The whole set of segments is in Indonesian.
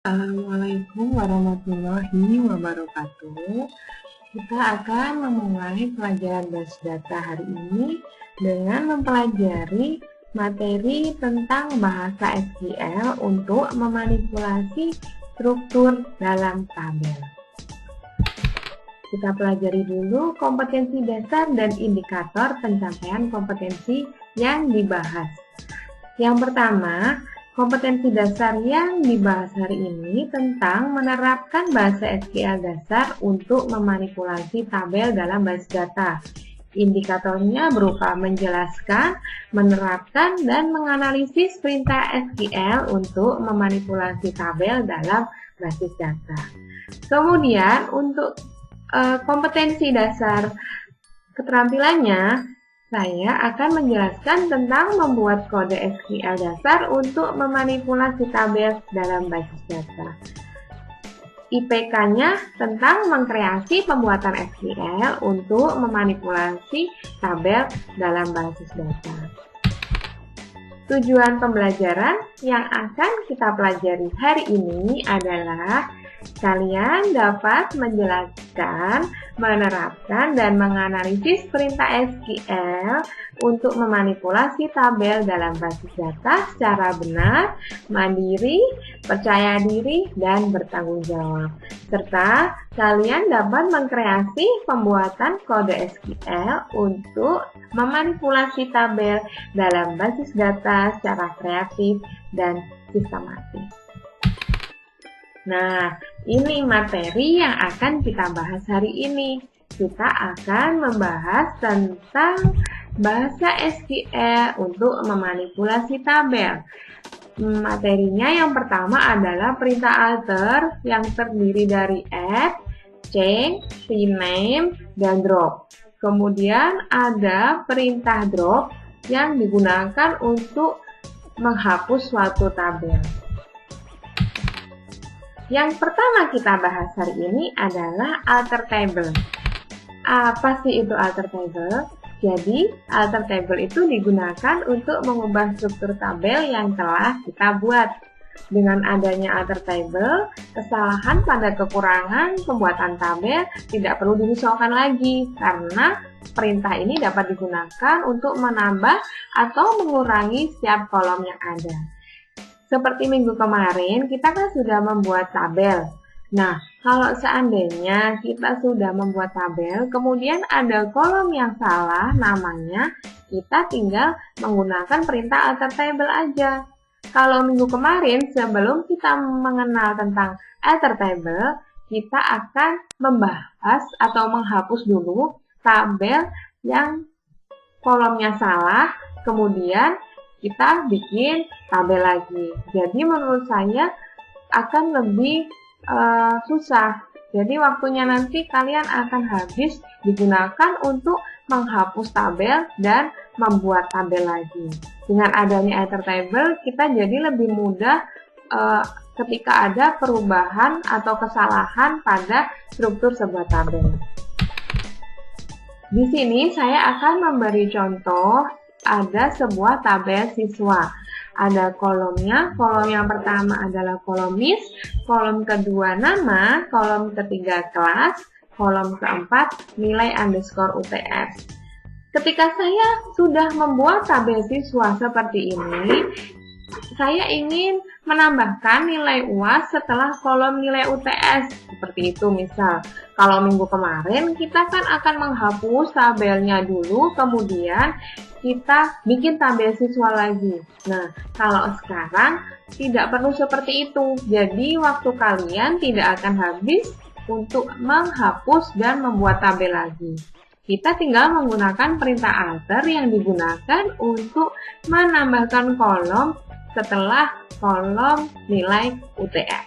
Assalamualaikum warahmatullahi wabarakatuh. Kita akan memulai pelajaran basis data hari ini dengan mempelajari materi tentang bahasa SQL untuk memanipulasi struktur dalam tabel. Kita pelajari dulu kompetensi dasar dan indikator pencapaian kompetensi yang dibahas. Yang pertama, kompetensi dasar yang dibahas hari ini tentang menerapkan bahasa SQL dasar untuk memanipulasi tabel dalam basis data. Indikatornya berupa menjelaskan, menerapkan, dan menganalisis perintah SQL untuk memanipulasi tabel dalam basis data. Kemudian untuk kompetensi dasar keterampilannya, saya akan menjelaskan tentang membuat kode SQL dasar untuk memanipulasi tabel dalam basis data. IPK-nya tentang mengkreasi pembuatan SQL untuk memanipulasi tabel dalam basis data. Tujuan pembelajaran yang akan kita pelajari hari ini adalah kalian dapat menjelaskan, menerapkan, dan menganalisis perintah SQL untuk memanipulasi tabel dalam basis data secara benar, mandiri, percaya diri, dan bertanggung jawab. Serta kalian dapat mengkreasi pembuatan kode SQL untuk memanipulasi tabel dalam basis data secara kreatif dan sistematis. Nah, ini materi yang akan kita bahas hari ini. Kita akan membahas tentang bahasa SQL untuk memanipulasi tabel. Materinya yang pertama adalah perintah alter yang terdiri dari add, change, rename, dan drop. Kemudian ada perintah drop yang digunakan untuk menghapus suatu tabel. Yang pertama kita bahas hari ini adalah alter table. Apa sih itu alter table? Jadi, alter table itu digunakan untuk mengubah struktur tabel yang telah kita buat. Dengan adanya alter table, kesalahan pada kekurangan pembuatan tabel tidak perlu dirisaukan lagi, karena perintah ini dapat digunakan untuk menambah atau mengurangi setiap kolom yang ada. Seperti minggu kemarin, kita kan sudah membuat tabel. Nah, kalau seandainya kita sudah membuat tabel, kemudian ada kolom yang salah namanya, kita tinggal menggunakan perintah alter table aja. Kalau minggu kemarin, sebelum kita mengenal tentang alter table, kita akan membahas atau menghapus dulu tabel yang kolomnya salah, kemudian kita bikin tabel lagi. Jadi menurut saya akan lebih susah. Jadi waktunya nanti kalian akan habis digunakan untuk menghapus tabel dan membuat tabel lagi. Dengan adanya alter table, kita jadi lebih mudah ketika ada perubahan atau kesalahan pada struktur sebuah tabel. Di sini saya akan memberi contoh. Ada sebuah tabel siswa. Ada kolomnya. Kolom yang pertama adalah kolom miss, kolom kedua nama, kolom ketiga kelas, kolom keempat nilai underscore UTS. Ketika saya sudah membuat tabel siswa seperti ini, saya ingin menambahkan nilai UAS setelah kolom nilai UTS. Seperti itu misal. Kalau minggu kemarin kita kan akan menghapus tabelnya dulu, kemudian kita bikin tabel siswa lagi. Nah, kalau sekarang tidak perlu seperti itu. Jadi waktu kalian tidak akan habis untuk menghapus dan membuat tabel lagi. Kita tinggal menggunakan perintah alter yang digunakan untuk menambahkan kolom setelah kolom nilai UTS.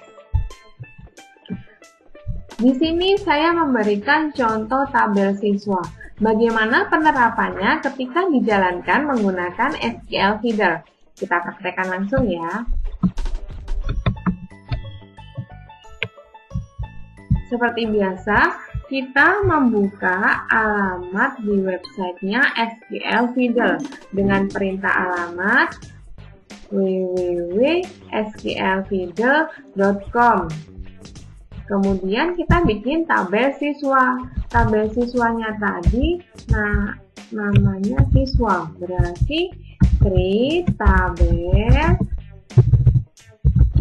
Di sini saya memberikan contoh tabel siswa. Bagaimana penerapannya ketika dijalankan menggunakan SQL Feeder? Kita praktekkan langsung ya. Seperti biasa, kita membuka alamat di websitenya SQL Feeder dengan perintah alamat www.sqlvideo.com. Kemudian kita bikin tabel siswa. Tabel siswanya tadi, nah namanya siswa, berarti create tabel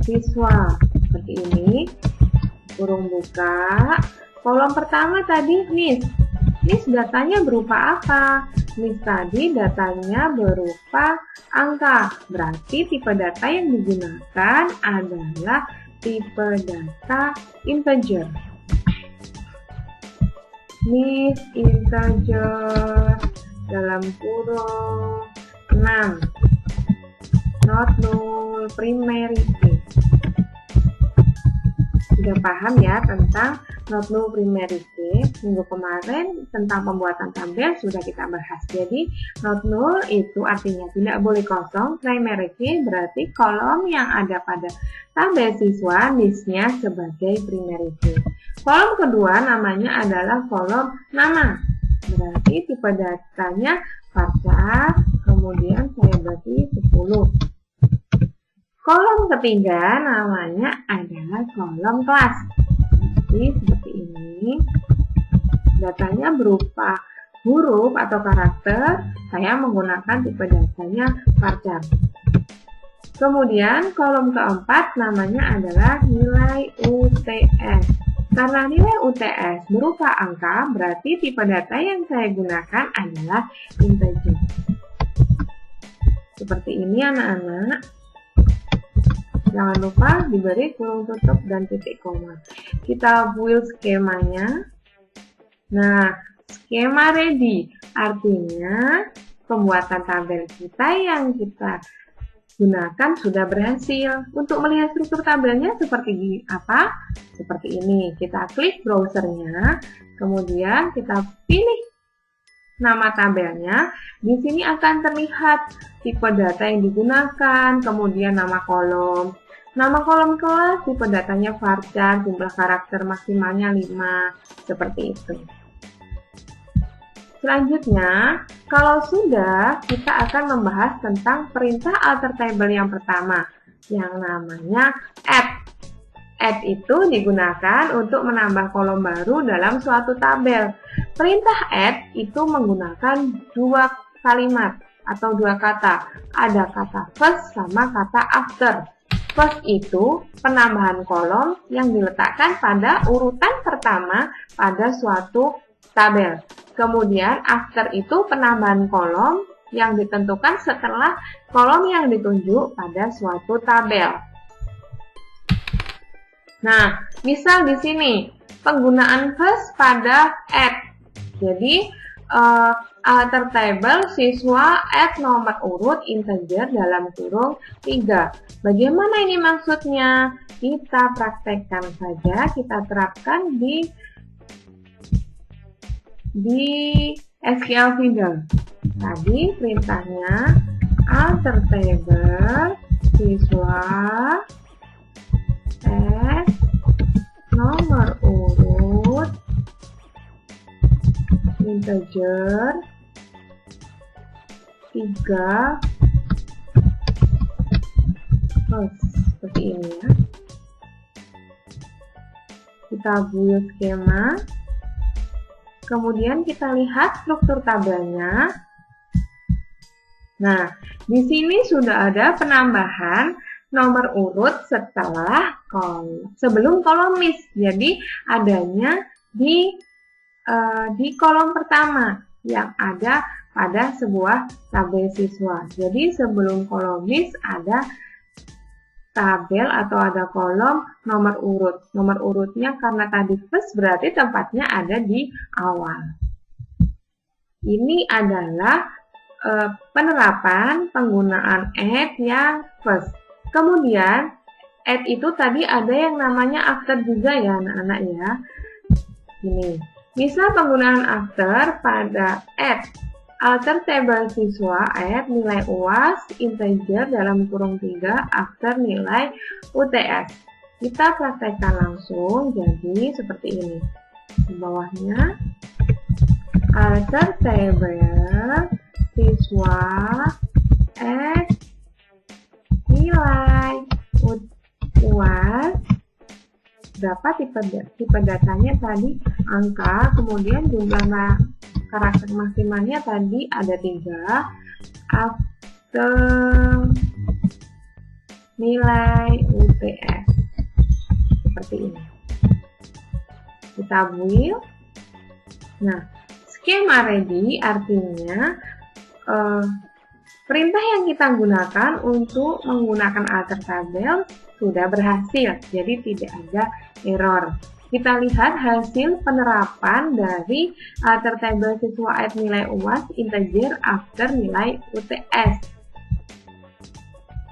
siswa seperti ini. Kurung buka. Kolom pertama tadi NIS. NIS datanya berupa apa? NIS tadi datanya berupa angka. Berarti tipe data yang digunakan adalah tipe data integer. NIS integer dalam kurung 6, not null primary key. Sudah paham ya tentang not null primary key? Minggu kemarin tentang pembuatan tabel sudah kita bahas. Jadi not null itu artinya tidak boleh kosong. Primary key berarti kolom yang ada pada tabel siswa NIS-nya sebagai primary key. Kolom kedua namanya adalah kolom nama. Berarti tipe datanya varchar, kemudian saya beri 10. Kolom ketiga namanya adalah kolom kelas. Jadi seperti ini. Datanya berupa huruf atau karakter. Saya menggunakan tipe datanya varchar. Kemudian kolom keempat namanya adalah nilai UTS. Karena nilai UTS berupa angka, berarti tipe data yang saya gunakan adalah integer. Seperti ini anak-anak. Jangan lupa diberi kurung tutup dan titik koma. Kita build skemanya. Nah, skema ready artinya pembuatan tabel kita yang kita gunakan sudah berhasil. Untuk melihat struktur tabelnya seperti apa? Seperti ini. Kita klik browsernya, kemudian kita pilih nama tabelnya. Di sini akan terlihat tipe data yang digunakan, kemudian nama kolom. Nama kolom kelas, tipe datanya varchar, jumlah karakter maksimalnya 5, seperti itu. Selanjutnya, kalau sudah, kita akan membahas tentang perintah alter table yang pertama, yang namanya add. Add itu digunakan untuk menambah kolom baru dalam suatu tabel. Perintah add itu menggunakan dua kalimat atau dua kata. Ada kata first sama kata after. First itu penambahan kolom yang diletakkan pada urutan pertama pada suatu tabel. Kemudian after itu penambahan kolom yang ditentukan setelah kolom yang ditunjuk pada suatu tabel. Nah, misal di sini penggunaan first pada add. Jadi alter table siswa add nomor urut integer dalam kurung 3. Bagaimana ini maksudnya? Kita praktekkan saja, kita terapkan di SQL Video. Tadi perintahnya alter table siswa add nomor urut integer 3 seperti ini ya. Kita build skema, kemudian kita lihat struktur tabelnya. Nah, di sini sudah ada penambahan nomor urut setelah sebelum kolom NIS. Jadi adanya di kolom pertama yang ada pada sebuah tabel siswa. Jadi sebelum kolom NIS ada tabel atau ada kolom nomor urut. Nomor urutnya karena tadi first berarti tempatnya ada di awal. Ini adalah penerapan penggunaan add yang first. Kemudian add itu tadi ada yang namanya after juga ya anak-anak ya. Ini. Misal penggunaan after pada add alter table siswa add nilai UAS integer dalam kurung 3 after nilai UTS. Kita praktekkan langsung, jadi seperti ini. Di bawahnya alter table siswa add nilai UAS. Berapa tipe datanya tadi? Angka, kemudian jumlah karakter maksimalnya tadi ada 3. After nilai UTS. Seperti ini. Kita build. Nah, skema ready artinya perintah yang kita gunakan untuk menggunakan alter tabel sudah berhasil, jadi tidak ada error. Kita lihat hasil penerapan dari alter table siswa add nilai UAS integer after nilai UTS.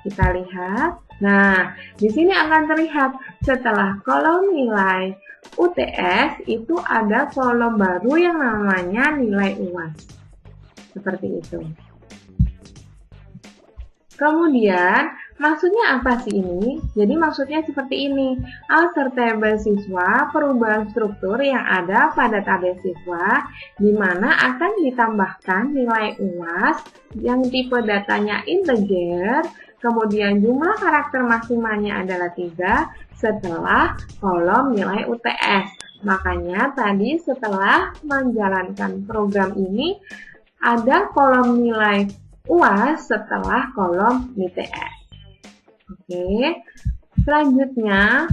Kita lihat. Nah, di sini akan terlihat setelah kolom nilai UTS itu ada kolom baru yang namanya nilai UAS. Seperti itu. Kemudian, maksudnya apa sih ini? Jadi maksudnya seperti ini. Alter table siswa, perubahan struktur yang ada pada tabel siswa, di mana akan ditambahkan nilai UAS yang tipe datanya integer, kemudian jumlah karakter maksimalnya adalah 3 setelah kolom nilai UTS. Makanya tadi setelah menjalankan program ini, ada kolom nilai UAS setelah kolom UTS. Oke, selanjutnya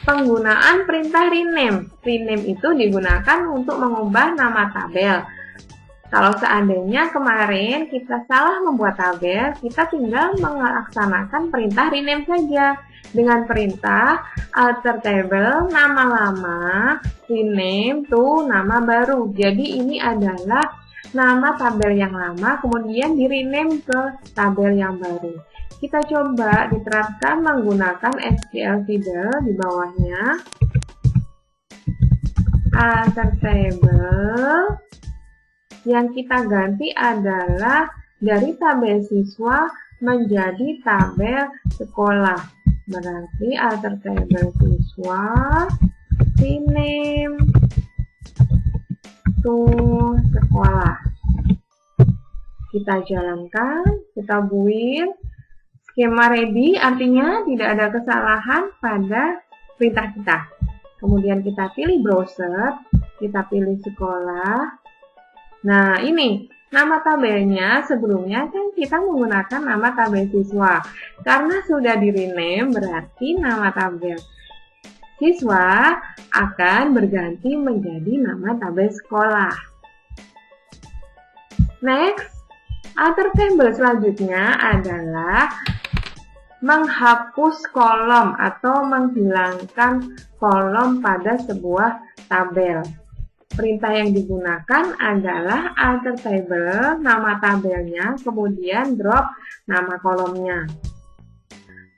penggunaan perintah rename. Rename itu digunakan untuk mengubah nama tabel. Kalau seandainya kemarin kita salah membuat tabel, kita tinggal melaksanakan perintah rename saja. Dengan perintah alter table nama lama, rename to nama baru. Jadi ini adalah nama tabel yang lama kemudian di rename ke tabel yang baru. Kita coba diterapkan menggunakan SQL Feeder di bawahnya. Alter table yang kita ganti adalah dari tabel siswa menjadi tabel sekolah. Berarti alter table siswa rename to sekolah. Kita jalankan, kita build. Skema ready artinya tidak ada kesalahan pada perintah kita. Kemudian kita pilih browser, kita pilih sekolah. Nah, ini nama tabelnya sebelumnya kan kita menggunakan nama tabel siswa. Karena sudah di rename berarti nama tabel siswa akan berganti menjadi nama tabel sekolah. Next, alter table selanjutnya adalah menghapus kolom atau menghilangkan kolom pada sebuah tabel. Perintah yang digunakan adalah alter table, nama tabelnya, kemudian drop nama kolomnya.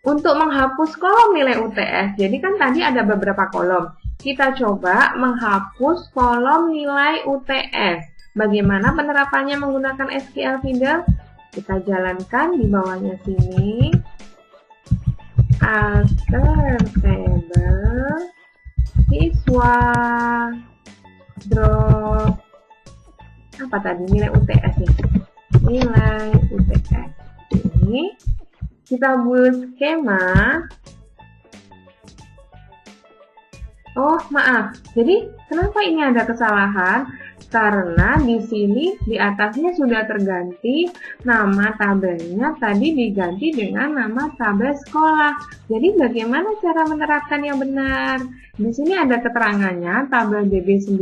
Untuk menghapus kolom nilai UTS, jadi kan tadi ada beberapa kolom. Kita coba menghapus kolom nilai UTS. Bagaimana penerapannya menggunakan SQL Feeder? Kita jalankan di bawahnya sini. Alter table siswa drop apa tadi nilai UTS ya? Nilai UTS. Ini kita build skema. Oh, maaf. Jadi, kenapa ini ada kesalahan? Karena di sini di atasnya sudah terganti nama tabelnya tadi diganti dengan nama tabel sekolah. Jadi bagaimana cara menerapkan yang benar? Di sini ada keterangannya tabel DB9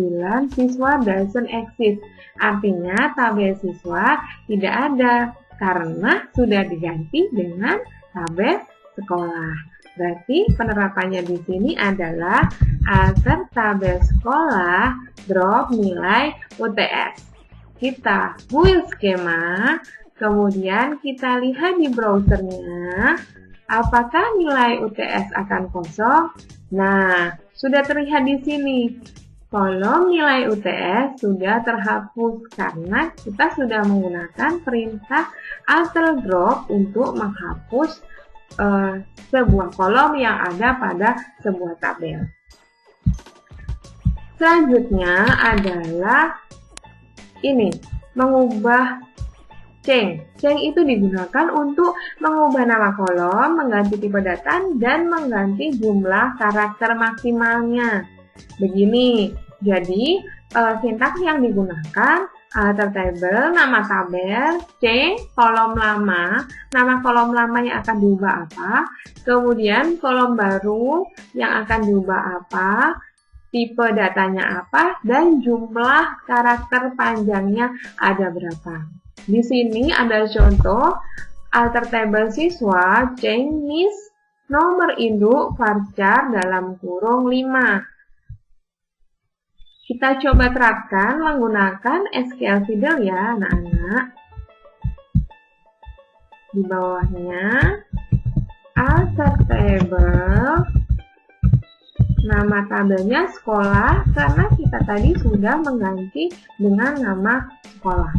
siswa doesn't exist. Artinya tabel siswa tidak ada karena sudah diganti dengan tabel sekolah. Berarti penerapannya di sini adalah alter tabel sekolah drop nilai UTS. Kita build skema, kemudian kita lihat di browsernya apakah nilai UTS akan kosong. Nah, sudah terlihat di sini. Kolom nilai UTS sudah terhapus karena kita sudah menggunakan perintah alter drop untuk menghapus sebuah kolom yang ada pada sebuah tabel. Selanjutnya adalah ini, mengubah Change. Change itu digunakan untuk mengubah nama kolom, mengganti tipe data, dan mengganti jumlah karakter maksimalnya. Begini, jadi sintaks yang digunakan alter table, nama tabel, change, kolom lama, nama kolom lama yang akan diubah apa, kemudian kolom baru yang akan diubah apa, tipe datanya apa, dan jumlah karakter panjangnya ada berapa. Di sini ada contoh alter table siswa, change miss, nomor induk varchar dalam kurung 5. Kita coba terapkan menggunakan SQL Feeder ya anak-anak. Di bawahnya alter table, nama tabelnya sekolah karena kita tadi sudah mengganti dengan nama sekolah.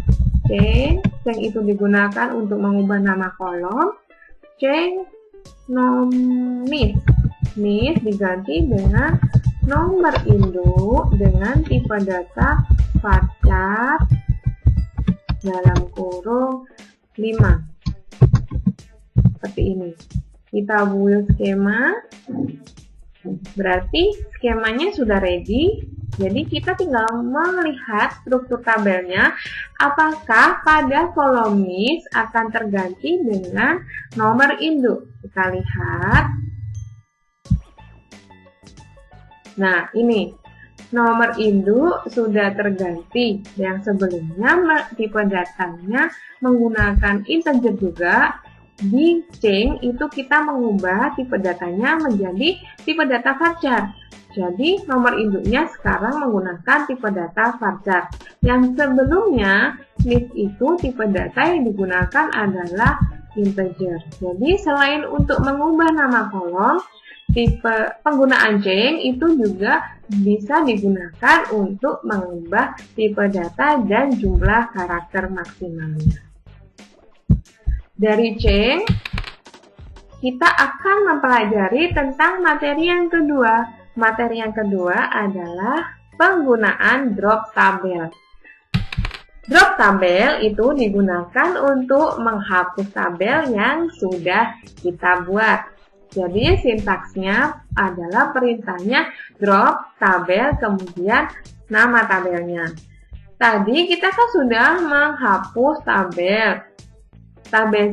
Change itu digunakan untuk mengubah nama kolom. Change miss diganti dengan nomor induk dengan tipe data varchar dalam kurung 5. Seperti ini. Kita build skema. Berarti skemanya sudah ready. Jadi kita tinggal melihat struktur tabelnya, apakah pada kolom miss akan terganti dengan nomor induk. Kita lihat. Nah, ini nomor induk sudah terganti. Yang sebelumnya tipe datanya menggunakan integer juga. Di change itu kita mengubah tipe datanya menjadi tipe data varchar. Jadi nomor induknya sekarang menggunakan tipe data varchar. Yang sebelumnya miss itu tipe data yang digunakan adalah integer. Jadi selain untuk mengubah nama kolom, tipe penggunaan change itu juga bisa digunakan untuk mengubah tipe data dan jumlah karakter maksimalnya. Dari change, kita akan mempelajari tentang materi yang kedua. Materi yang kedua adalah penggunaan drop tabel. Drop tabel itu digunakan untuk menghapus tabel yang sudah kita buat. Jadi sintaksnya adalah perintahnya drop tabel kemudian nama tabelnya. Tadi kita kan sudah menghapus tabel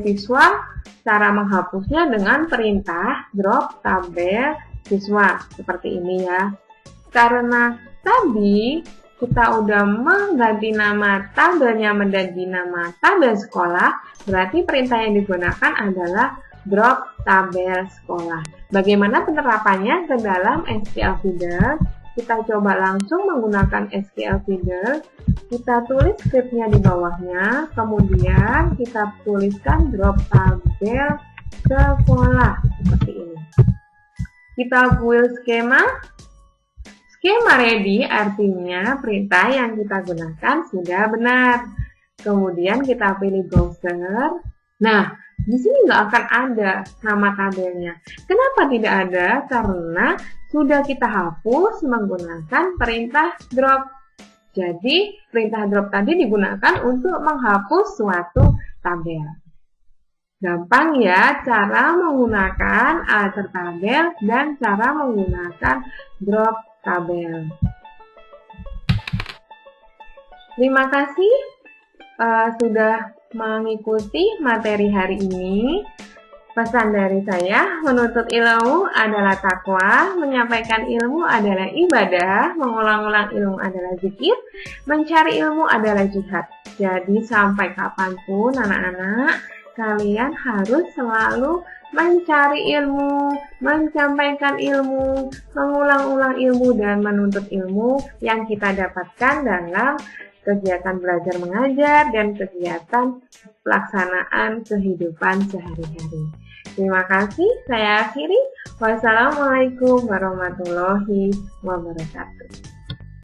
siswa. Cara menghapusnya dengan perintah drop tabel siswa seperti ini ya. Karena tadi kita udah mengganti nama tabelnya menjadi nama tabel sekolah, berarti perintah yang digunakan adalah drop tabel sekolah. Bagaimana penerapannya ke dalam SQL Feeder? Kita coba langsung menggunakan SQL Feeder. Kita tulis scriptnya di bawahnya, kemudian kita tuliskan drop tabel sekolah seperti ini. Kita build skema. Skema ready artinya perintah yang kita gunakan sudah benar. Kemudian kita pilih browser. Nah, di sini nggak akan ada nama tabelnya. Kenapa tidak ada? Karena sudah kita hapus menggunakan perintah drop. Jadi, perintah drop tadi digunakan untuk menghapus suatu tabel. Gampang ya cara menggunakan alter tabel dan cara menggunakan drop tabel. Terima kasih sudah mengikuti materi hari ini. Pesan dari saya, menuntut ilmu adalah takwa, menyampaikan ilmu adalah ibadah, mengulang-ulang ilmu adalah zikir, mencari ilmu adalah jihad. Jadi sampai kapanpun anak-anak, kalian harus selalu mencari ilmu, menyampaikan ilmu, mengulang-ulang ilmu, dan menuntut ilmu yang kita dapatkan dalam kegiatan belajar mengajar dan kegiatan pelaksanaan kehidupan sehari-hari. Terima kasih, saya akhiri. Wassalamualaikum warahmatullahi wabarakatuh.